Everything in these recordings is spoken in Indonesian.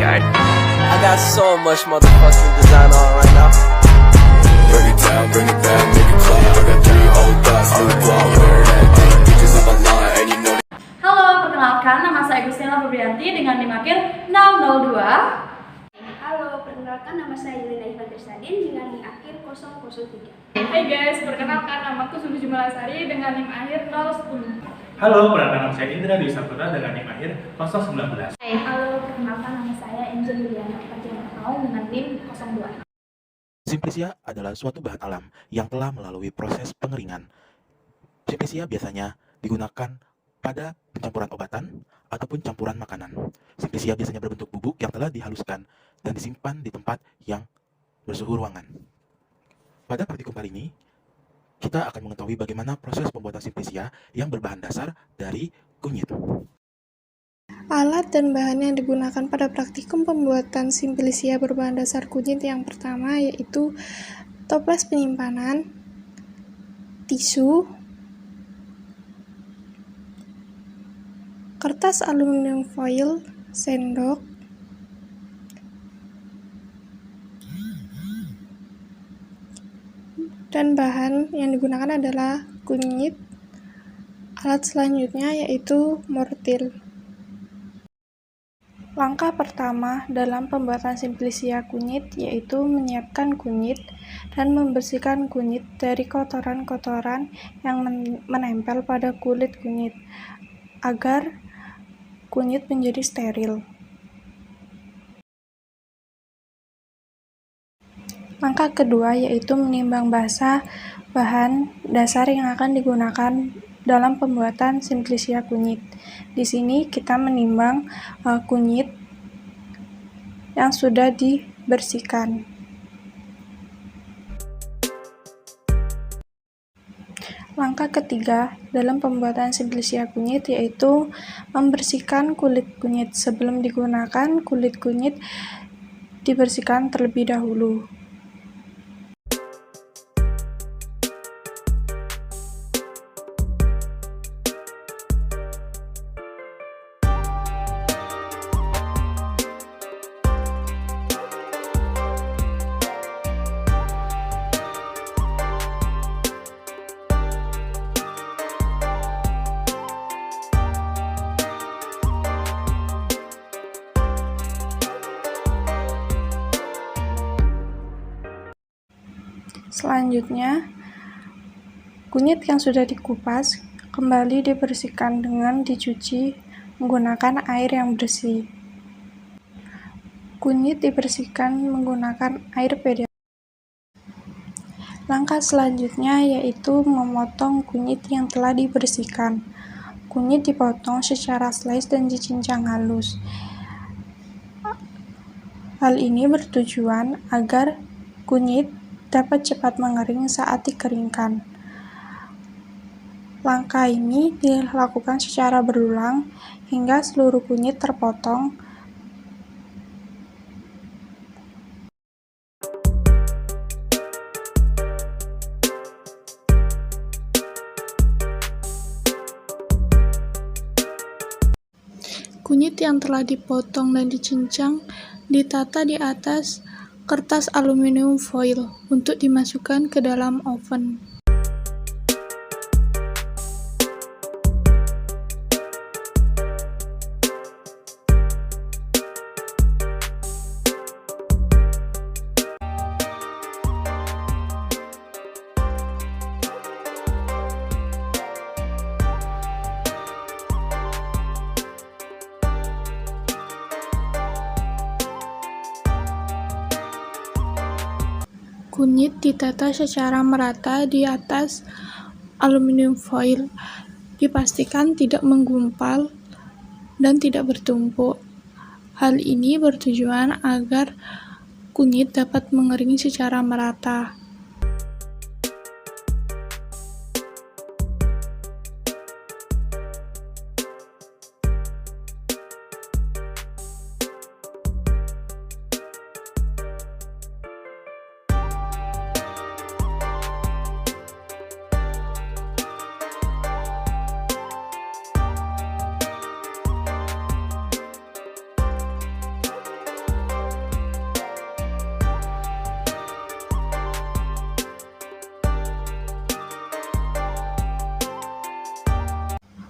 guy. I got so much motherfucking design on right now. Bring it down, bring it back, make it clap. I got 3 old thoughts, new block, wear that thing, bitches on my line, and you know. Halo, perkenalkan nama saya Gustila Febrianti dengan NIM akhir 602. Halo, perkenalkan nama saya Yelena Ivan Tersadin dengan NIM akhir 003. Hai guys, perkenalkan namaku Sulu Jumalasari dengan NIM akhir 010. Halo, perkenalkan nama saya Indra Dwi Saputra dengan NIM akhir 019. Halo, perkenalkan nama saya Angel Juliana Pacientau dengan NIM 02. Simplicia adalah suatu bahan alam yang telah melalui proses pengeringan. Simplicia biasanya digunakan pada pencampuran obatan ataupun campuran makanan. Simplicia biasanya berbentuk bubuk yang telah dihaluskan dan disimpan di tempat yang bersuhu ruangan. Pada praktikum kali ini, kita akan mengetahui bagaimana proses pembuatan simplicia yang berbahan dasar dari kunyit. Alat dan bahan yang digunakan pada praktikum pembuatan simplicia berbahan dasar kunyit yang pertama yaitu toples penyimpanan, tisu, kertas aluminium foil, sendok, dan bahan yang digunakan adalah kunyit. Alat selanjutnya yaitu mortir. Langkah pertama dalam pembuatan simplicia kunyit yaitu menyiapkan kunyit dan membersihkan kunyit dari kotoran-kotoran yang menempel pada kulit kunyit agar kunyit menjadi steril. Langkah kedua yaitu menimbang basah bahan dasar yang akan digunakan dalam pembuatan simplicia kunyit. Di sini kita menimbang kunyit yang sudah dibersihkan. Langkah ketiga dalam pembuatan simplicia kunyit yaitu membersihkan kulit kunyit. Sebelum digunakan, kulit kunyit dibersihkan terlebih dahulu. Selanjutnya, kunyit yang sudah dikupas kembali dibersihkan dengan dicuci menggunakan air yang bersih. Kunyit dibersihkan menggunakan air PDAM. Langkah selanjutnya yaitu memotong kunyit yang telah dibersihkan. Kunyit dipotong secara slice dan dicincang halus. Hal ini bertujuan agar kunyit dapat cepat mengering saat dikeringkan. Langkah ini dilakukan secara berulang hingga seluruh kunyit terpotong. Kunyit yang telah dipotong dan dicincang ditata di atas kertas aluminium foil untuk dimasukkan ke dalam oven. Kunyit ditata secara merata di atas aluminium foil, dipastikan tidak menggumpal dan tidak bertumpuk. Hal ini bertujuan agar kunyit dapat mengering secara merata.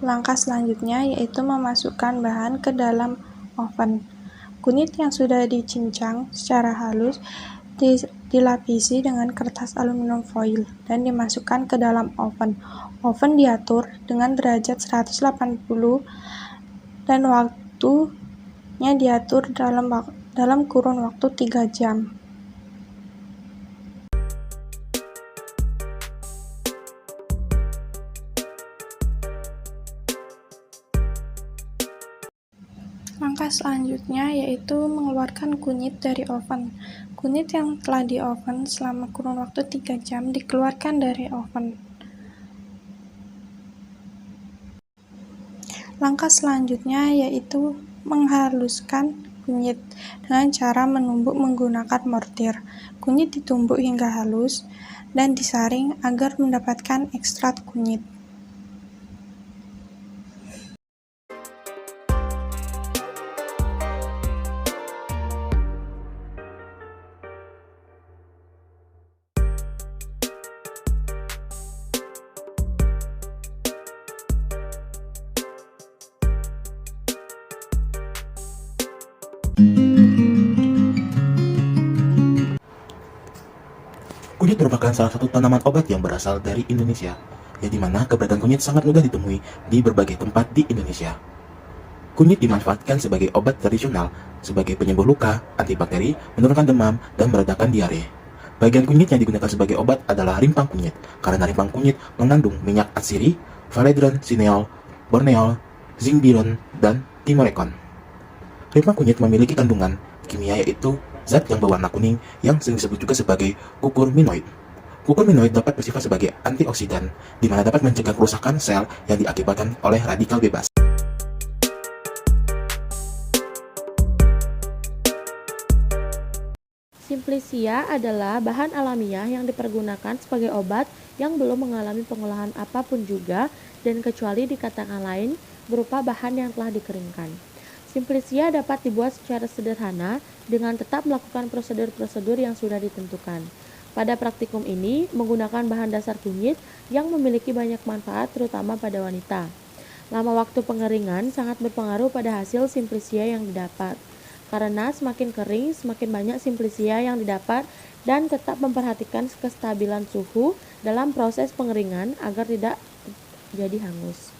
Langkah selanjutnya yaitu memasukkan bahan ke dalam oven. Kunyit yang sudah dicincang secara halus dilapisi dengan kertas aluminium foil dan dimasukkan ke dalam oven. Oven diatur dengan derajat 180 dan waktunya diatur dalam kurun waktu 3 jam. Langkah selanjutnya yaitu mengeluarkan kunyit dari oven. Kunyit yang telah di oven selama kurun waktu 3 jam dikeluarkan dari oven. Langkah selanjutnya yaitu menghaluskan kunyit dengan cara menumbuk menggunakan mortir. Kunyit ditumbuk hingga halus dan disaring agar mendapatkan ekstrak kunyit. Kunyit merupakan salah satu tanaman obat yang berasal dari Indonesia, yang dimana keberadaan kunyit sangat mudah ditemui di berbagai tempat di Indonesia. Kunyit dimanfaatkan sebagai obat tradisional, sebagai penyembuh luka, antibakteri, menurunkan demam, dan meredakan diare. Bagian kunyit yang digunakan sebagai obat adalah rimpang kunyit, karena rimpang kunyit mengandung minyak atsiri, phaledron, sineol, borneol, zinc-biron, dan timorekon. Rimpang kunyit memiliki kandungan kimia yaitu zat yang berwarna kuning yang sering disebut juga sebagai kukurminoid. Kukurminoid dapat bersifat sebagai antioksidan, di mana dapat mencegah kerusakan sel yang diakibatkan oleh radikal bebas. Simplicia adalah bahan alamiah yang dipergunakan sebagai obat yang belum mengalami pengolahan apapun juga dan kecuali dikatakan lain berupa bahan yang telah dikeringkan. Simplicia dapat dibuat secara sederhana dengan tetap melakukan prosedur-prosedur yang sudah ditentukan. Pada praktikum ini, menggunakan bahan dasar kunyit yang memiliki banyak manfaat terutama pada wanita. Lama waktu pengeringan sangat berpengaruh pada hasil Simplicia yang didapat. Karena semakin kering, semakin banyak Simplicia yang didapat dan tetap memperhatikan kestabilan suhu dalam proses pengeringan agar tidak jadi hangus.